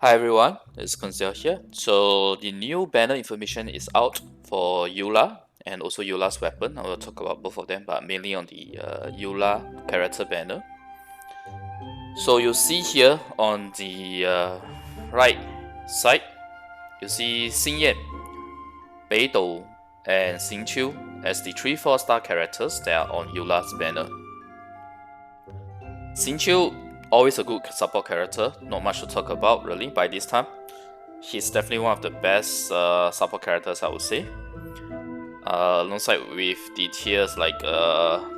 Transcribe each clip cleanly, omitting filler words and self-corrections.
Hi everyone, it's Koinzell here. So the new banner information is out for Eula and also Eula's weapon. I will talk about both of them, but mainly on the Eula character banner. So you see here on the right side, you see Xinyan, Beidou, and Xingqiu as the 3 4-star characters that are on Eula's banner. Xingqiu, always a good support character, not much to talk about really by this time. He's definitely one of the best support characters, I would say. Alongside with the tiers like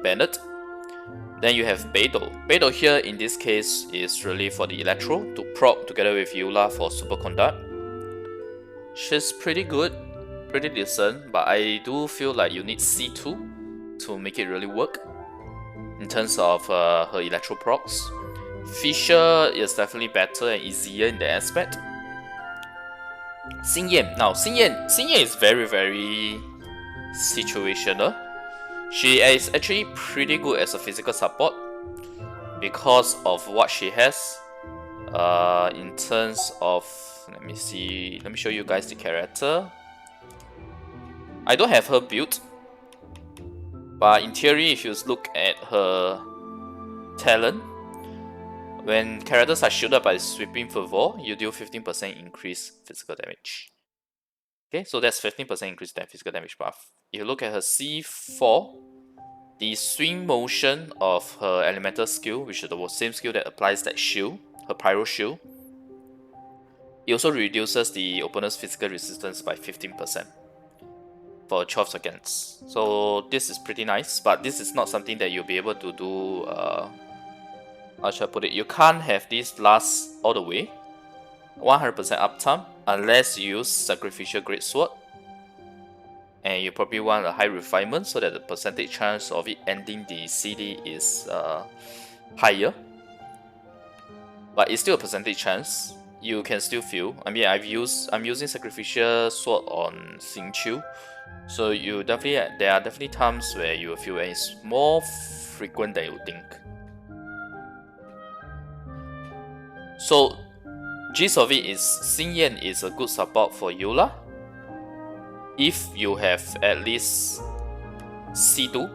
Bennett. Then you have Beidou. Beidou here in this case is really for the Electro to proc together with Eula for Superconduct. She's pretty good, pretty decent, but I do feel like you need C2 to make it really work in terms of her Electro procs. Fisher is definitely better and easier in that aspect. Xinyan. Now, Xinyan is very situational. She is actually pretty good as a physical support because of what she has. In terms of, let me show you guys the character. I don't have her build, but in theory, if you look at her talent, when characters are shielded by Sweeping Fervor, you deal 15% increase physical damage. Okay, so that's 15% increase physical damage buff. If you look at her C4, the swing motion of her elemental skill, which is the same skill that applies that shield, her pyro shield, it also reduces the opponent's physical resistance by 15% for 12 seconds. So this is pretty nice, but this is not something that you'll be able to do. How should I put it? You can't have this last all the way, 100% uptime, unless you use Sacrificial Greatsword. And you probably want a high refinement so that the percentage chance of it ending the CD is higher. But it's still a percentage chance. You can still feel. I mean, I'm using Sacrificial Sword on Xingqiu, so there are definitely times where you will feel, and it's more frequent than you think. So, gist of it is Xinyan is a good support for Eula if you have at least C2,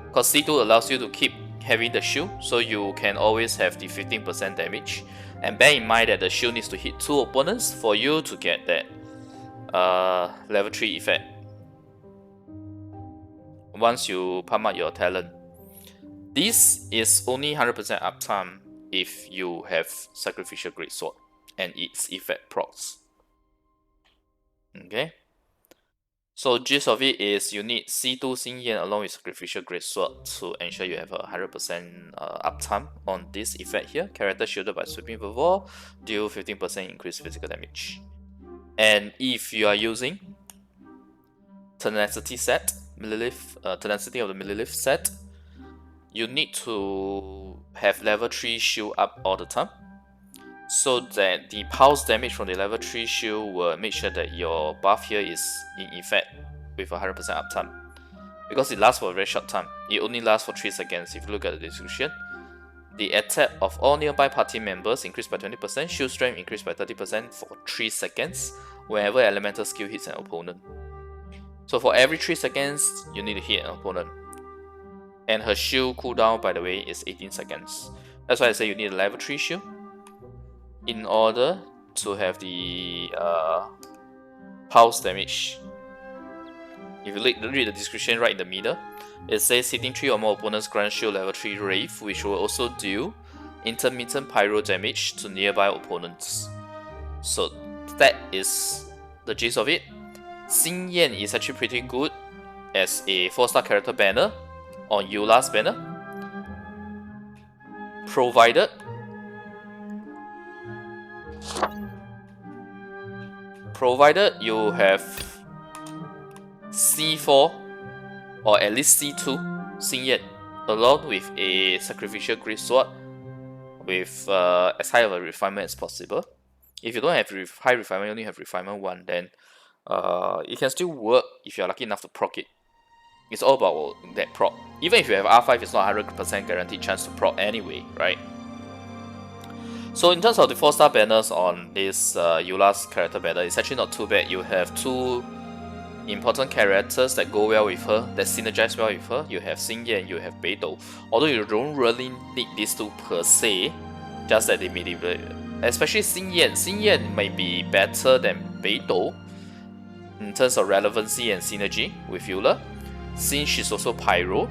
because C2 allows you to keep having the shield, so you can always have the 15% damage. And bear in mind that the shield needs to hit 2 opponents for you to get that level 3 effect once you pump out your talent. This is only 100% uptime if you have Sacrificial Greatsword and its effect procs. Okay. So gist of it is you need C2 Xinyan along with Sacrificial Greatsword to ensure you have a 100% uptime on this effect here. Character shielded by Sweeping Fervor, deal 15% increased physical damage. And if you are using Tenacity set, Tenacity of the Millilith set, you need to have level 3 shield up all the time, so that the pulse damage from the level 3 shield will make sure that your buff here is in effect with 100% uptime. Because it lasts for a very short time. It only lasts for 3 seconds if you look at the description. The attack of all nearby party members increased by 20%, shield strength increased by 30% for 3 seconds whenever elemental skill hits an opponent. So for every 3 seconds, you need to hit an opponent. And her shield cooldown, by the way, is 18 seconds. That's why I say you need a level 3 shield in order to have the pulse damage. If you read the description right in the middle, it says hitting 3 or more opponents grant shield level 3 Wraith, which will also deal intermittent pyro damage to nearby opponents. So that is the gist of it. Xinyan is actually pretty good as a 4-star character banner on Eula's banner, provided you have C4 or at least C2 Xinyan along with a Sacrificial Greatsword with as high of a refinement as possible. If you don't have high refinement, you only have refinement 1, then it can still work if you're lucky enough to proc it. It's all about that proc. Even if you have R5, it's not 100% guaranteed chance to proc anyway, right? So in terms of the 4-star banners on this Eula's character banner, it's actually not too bad. You have 2 important characters that go well with her, that synergize well with her. You have Xinyan, you have Beidou. Although you don't really need these 2 per se, just that they may be, especially Xinyan. Xinyan might be better than Beidou in terms of relevancy and synergy with Eula. Since she's also Pyro,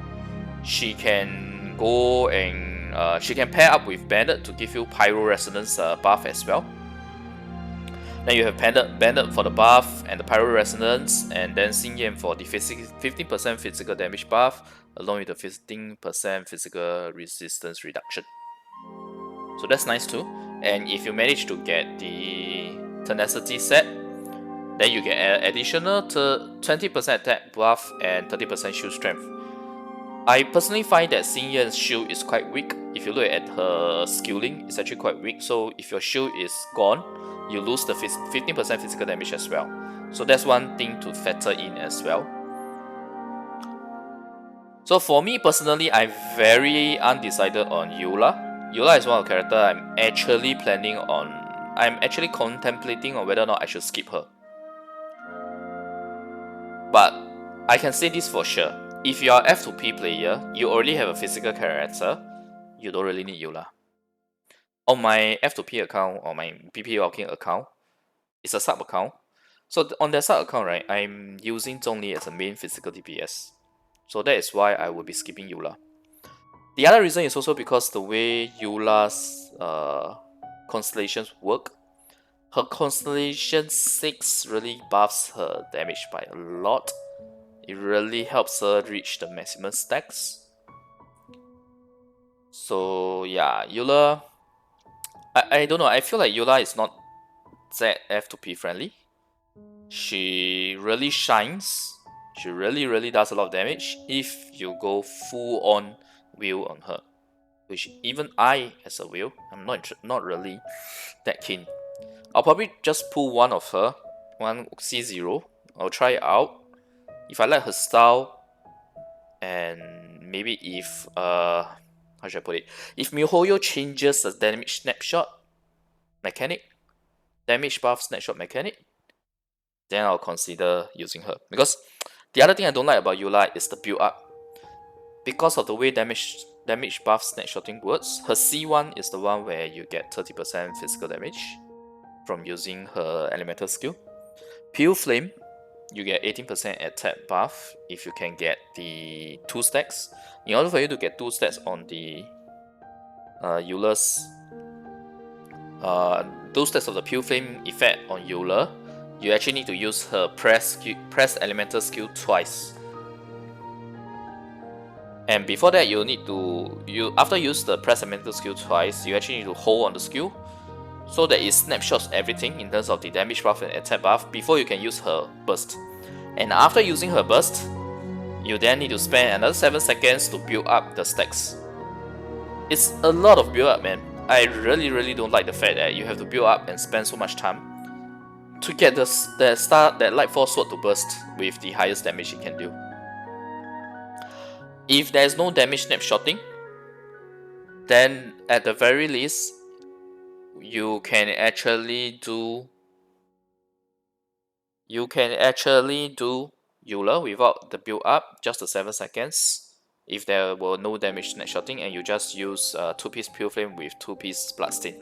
she can go and she can pair up with Bandit to give you Pyro Resonance buff as well. Then you have Bandit for the buff and the Pyro Resonance, and then Xinyan for the 15% physical damage buff, along with the 15% physical resistance reduction. So that's nice too. And if you manage to get the Tenacity set, then you get an additional 20% attack buff and 30% shield strength. I personally find that Xinyan's shield is quite weak. If you look at her skilling, it's actually quite weak. So if your shield is gone, you lose the 15% physical damage as well. So that's one thing to factor in as well. So for me personally, I'm very undecided on Eula. Eula is one of the characters I'm actually contemplating on whether or not I should skip her. But I can say this for sure. If you are F2P player, you already have a physical character, you don't really need Eula. On my F2P account, or my BP Walking account, it's a sub account. So on that sub account, right, I'm using Zhongli as a main physical DPS. So that is why I will be skipping Eula. The other reason is also because the way Eula's constellations work. Her Constellation 6 really buffs her damage by a lot. It really helps her reach the maximum stacks. So yeah, Eula, I don't know, I feel like Eula is not that F2P friendly. She really shines. She really does a lot of damage if you go full on wheel on her. Which even I, as a wheel, I'm not really that keen. I'll probably just pull one of her, one C0. I'll try it out. If I like her style, and maybe if how should I put it? If MiHoYo changes the damage snapshot mechanic, damage buff snapshot mechanic, then I'll consider using her. Because the other thing I don't like about Eula is the build up. Because of the way damage buff snapshotting works, her C1 is the one where you get 30% physical damage from using her elemental skill. Pure Flame, you get 18% attack buff if you can get the 2 stacks. In order for you to get 2 stacks on the Eula's those stacks of the Pure Flame effect on Eula, you actually need to use her press elemental skill twice. And before that, after you use the press elemental skill twice, you actually need to hold on the skill, so that it snapshots everything in terms of the damage buff and attack buff before you can use her burst. And after using her burst, you then need to spend another 7 seconds to build up the stacks. It's a lot of build up, man. I really don't like the fact that you have to build up and spend so much time to get that Lightfall Sword to burst with the highest damage it can do. If there's no damage snapshotting, then at the very least, you can actually do Eula without the build up, just the 7 seconds. If there were no damage snapshotting, and you just use 2-piece Pure Flame with 2-piece Bloodstain.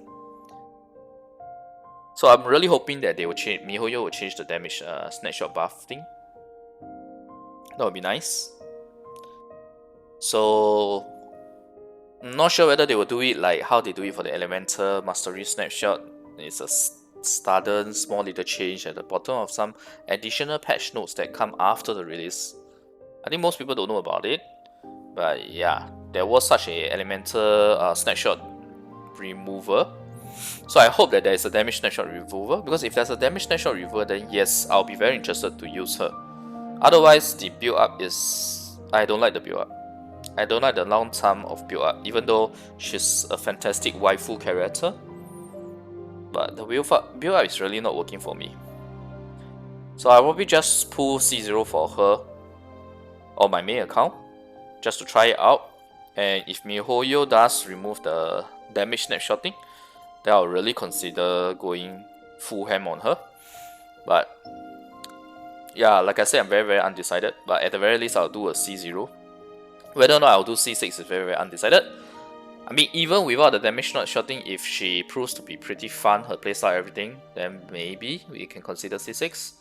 So I'm really hoping that they will change. MiHoYo will change the damage snapshot buff thing. That would be nice. So I'm not sure whether they will do it like how they do it for the Elemental Mastery snapshot. It's a sudden small little change at the bottom of some additional patch notes that come after the release. I think most people don't know about it, but yeah, there was such a Elemental snapshot remover. So I hope that there is a damage snapshot remover, because if there's a damage snapshot remover, then yes, I'll be very interested to use her. Otherwise, the build up is... I don't like the build up. I don't like the long time of build up, even though she's a fantastic waifu character. But the build up is really not working for me. So I'll probably just pull C0 for her on my main account, just to try it out. And if MiHoYo does remove the damage snapshotting, then I'll really consider going full ham on her. But yeah, like I said, I'm very undecided. But at the very least, I'll do a C0. Whether or not I'll do C6 is very undecided. I mean, even without the damage not shorting, if she proves to be pretty fun, her playstyle, everything, then maybe we can consider C6.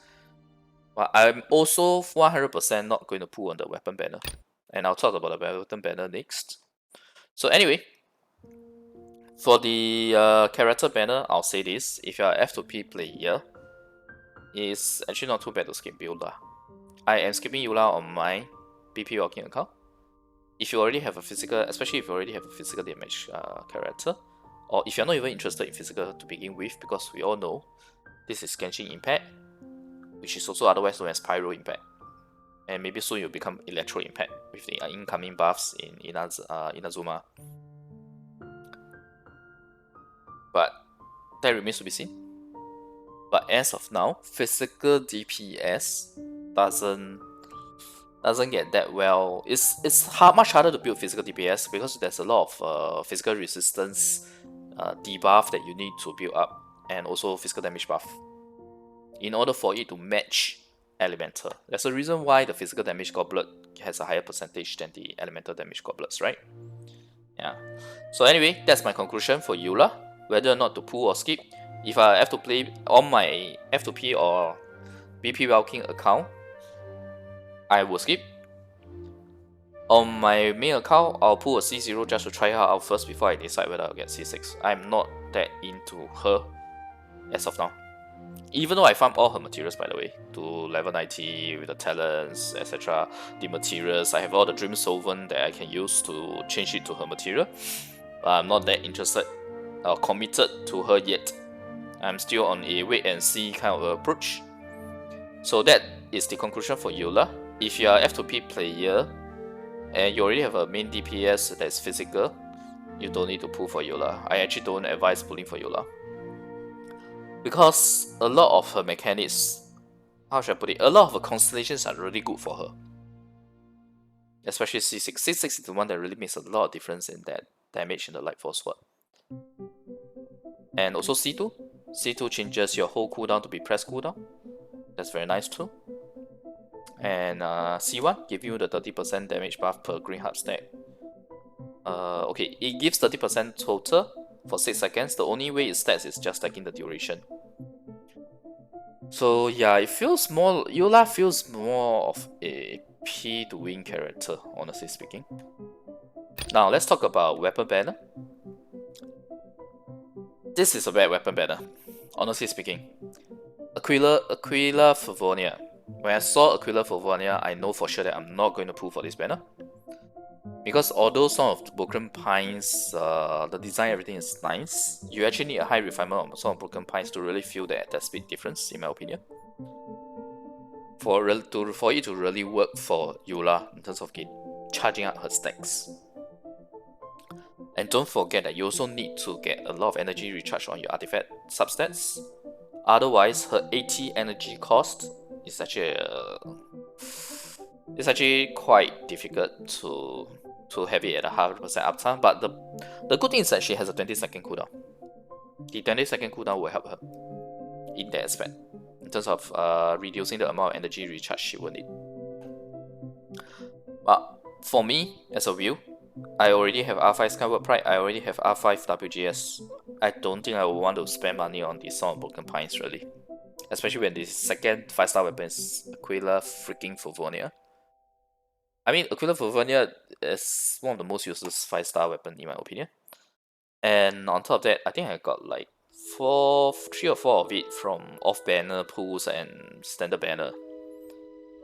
But I'm also 100% not going to pull on the weapon banner. And I'll talk about the weapon banner next. So anyway, for the character banner, I'll say this. If you're an F2P player, it's actually not too bad to skip Eula. I am skipping Eula on my BP walking account. If you already have a physical, especially if you already have a physical damage character, or if you're not even interested in physical to begin with, because we all know this is Genshin Impact, which is also otherwise known as Pyro Impact. And maybe soon you'll become Electro Impact with the incoming buffs in Inazuma. But that remains to be seen. But as of now, physical DPS doesn't get that well. It's much harder to build physical DPS because there's a lot of physical resistance debuff that you need to build up, and also physical damage buff in order for it to match elemental. There's a reason why the physical damage goblet has a higher percentage than the elemental damage goblets, right? Yeah. So anyway, that's my conclusion for Eula. Whether or not to pull or skip, if I have to play on my F2P or BP Walking account, I will skip. On my main account, I'll pull a C0 just to try her out first before I decide whether I'll get C6. I'm not that into her as of now. Even though I farm all her materials, by the way, to level 90 with the talents, etc. The materials, I have all the Dream Solvent that I can use to change it to her material. But I'm not that interested or committed to her yet. I'm still on a wait and see kind of approach. So that is the conclusion for Eula. If you are an F2P player and you already have a main DPS that is physical, you don't need to pull for Eula. I actually don't advise pulling for Eula, because a lot of her mechanics, how should I put it, a lot of her constellations are really good for her. Especially C6. C6 is the one that really makes a lot of difference in that damage in the Light Force Sword. And also C2. C2 changes your whole cooldown to be press cooldown. That's very nice too. And C1 give you the 30% damage buff per green heart stack. Okay, it gives 30% total for 6 seconds. The only way it stacks is just stacking the duration. So yeah, it feels more, Eula feels more of a P to win character, honestly speaking. Now let's talk about weapon banner. This is a bad weapon banner, honestly speaking. Aquila Favonius. When I saw Aquila Favonius, I know for sure that I'm not going to pull for this banner. Because although some of the Broken Pines, the design, everything is nice, you actually need a high refinement on some of Broken Pines to really feel that speed difference, in my opinion. For it to really work for Eula in terms of charging up her stacks. And don't forget that you also need to get a lot of energy recharge on your artifact substats. Otherwise, her 80 energy cost is actually it's actually quite difficult to have it at 100% uptime. But the good thing is that she has a 20-second cooldown. The 20-second cooldown will help her in that aspect, in terms of reducing the amount of energy recharge she will need. But for me, as a view, I already have R5 Skyward Pride, I already have R5 WGS. I don't think I would want to spend money on the Song of Broken Pines, really. Especially when the second 5-star weapon is Aquila freaking Favonius. I mean, Aquila Favonius is one of the most useless 5-star weapon in my opinion. And on top of that, I think I got like 3 or 4 of it from off-banner pulls and standard banner.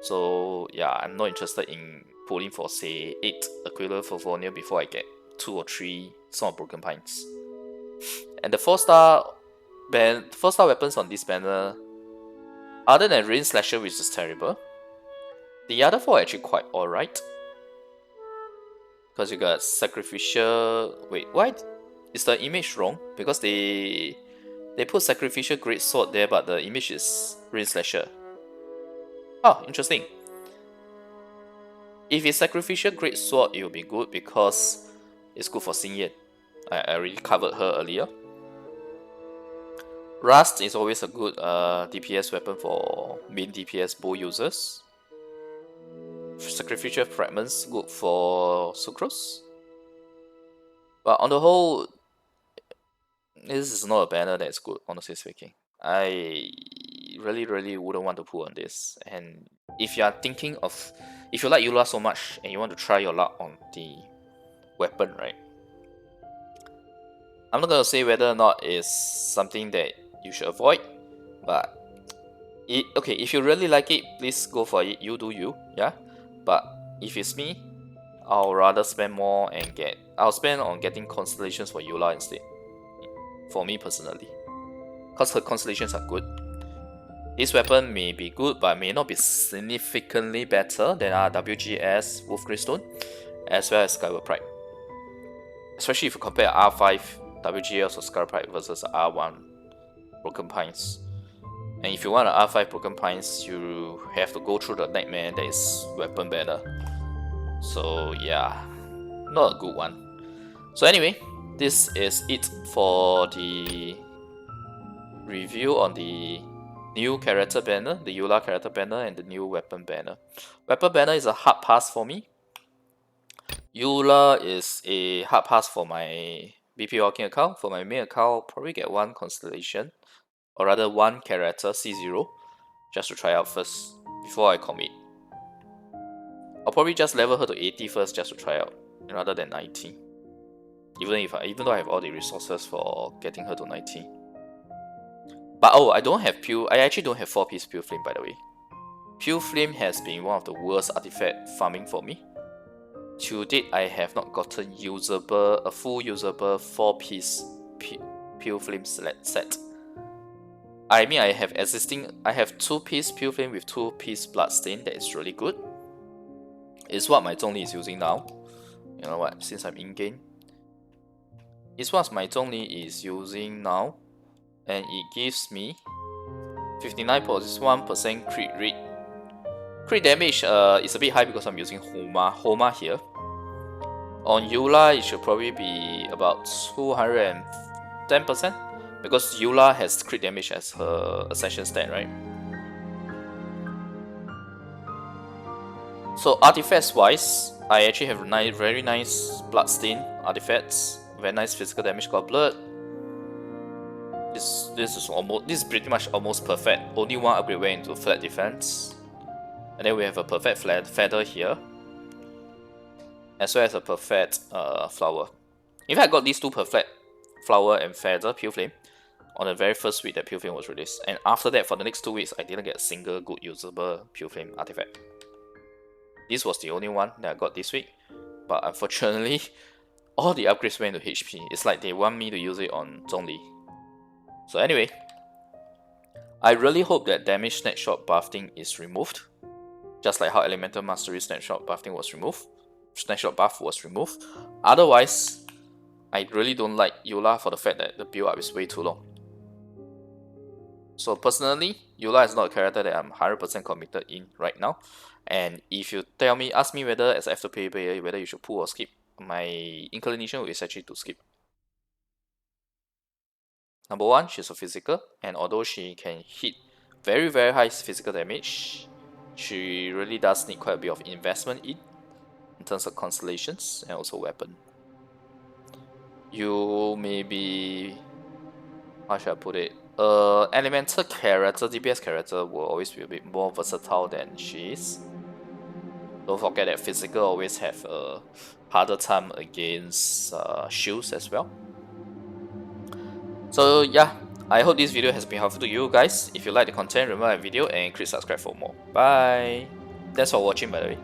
So yeah, I'm not interested in pulling for say 8 Aquila Favonius before I get 2 or 3 Song of Broken Pines. And the 4-star weapons on this banner, other than Rain Slasher, which is terrible, the other 4 are actually quite alright. Because you got Sacrificial. Wait, why is the image wrong? Because they put Sacrificial Great Sword there, but the image is Rain Slasher. Oh, interesting. If it's Sacrificial Great Sword, it will be good because it's good for Xinyan. I already covered her earlier. Rust is always a good DPS weapon for main DPS bow users. Sacrificial Fragments good for Sucrose. But on the whole, this is not a banner that's good, honestly speaking. I really wouldn't want to pull on this. And if you are thinking of, if you like Eula so much and you want to try your luck on the weapon, right? I'm not gonna say whether or not it's something that you should avoid, but okay, if you really like it, please go for it. You do you, yeah. But if it's me, I'll rather spend more and I'll spend on getting constellations for Eula instead. For me personally, because her constellations are good. This weapon may be good, but may not be significantly better than our WGS Wolf Greystone, as well as Skyward Pride. Especially if you compare R5 WGS or Skyward Pride versus R1 Broken Pines. And if you want an R5 Broken Pines, you have to go through the nightmare that is weapon banner. So yeah, not a good one. So anyway, this is it for the review on the new character banner, the Eula character banner, and the new weapon banner. Weapon banner is a hard pass for me. Eula is a hard pass for my BP Walking account. For my main account, I'll probably get one constellation, or rather one character, C0, just to try out first, before I commit. I'll probably just level her to 80 first just to try out, rather than 90. Even though I have all the resources for getting her to 90. But oh, I actually don't have 4-piece Pure Flame, by the way. Pure Flame has been one of the worst artifact farming for me. To date, I have not gotten a full usable 4-piece Pure Flame set. I mean, I have 2-piece Pure Flame with 2-piece Bloodstain that is really good. It's what my Zhongli is using now. You know what, since I'm in-game. It's what my Zhongli is using now. And it gives me 59.1% crit rate. Crit damage is a bit high because I'm using Homa here. On Eula, it should probably be about 210% because Eula has crit damage as her Ascension stat, right? So artifacts wise, I actually have very nice Bloodstain artifacts, very nice physical damage goblet. This is pretty much almost perfect. Only one upgrade went into flat defense. And then we have a perfect feather here, as well as a perfect flower. In fact, I got these two perfect flower and feather Pure Flame on the very first week that Pure Flame was released. And after that, for the next 2 weeks, I didn't get a single good usable Pure Flame artifact. This was the only one that I got this week. But unfortunately, all the upgrades went to HP. It's like they want me to use it on Zhongli. So anyway, I really hope that damage snapshot buffing is removed. Just like how Elemental Mastery snapshot buffing was removed. Snapshot buff was removed. Otherwise, I really don't like Eula for the fact that the build up is way too long. So personally, Eula is not a character that I'm 100% committed in right now. And if you ask me whether as an afterpay player, whether you should pull or skip, my inclination is actually to skip. Number one, she's a physical, and although she can hit very high physical damage, she really does need quite a bit of investment in terms of constellations and also weapon. You may be, how should I put it? Elemental character, DPS character will always be a bit more versatile than she is. Don't forget that physical always have a harder time against shields as well. So yeah, I hope this video has been helpful to you guys. If you like the content, remember like the video and click subscribe for more. Bye! Thanks for watching, by the way.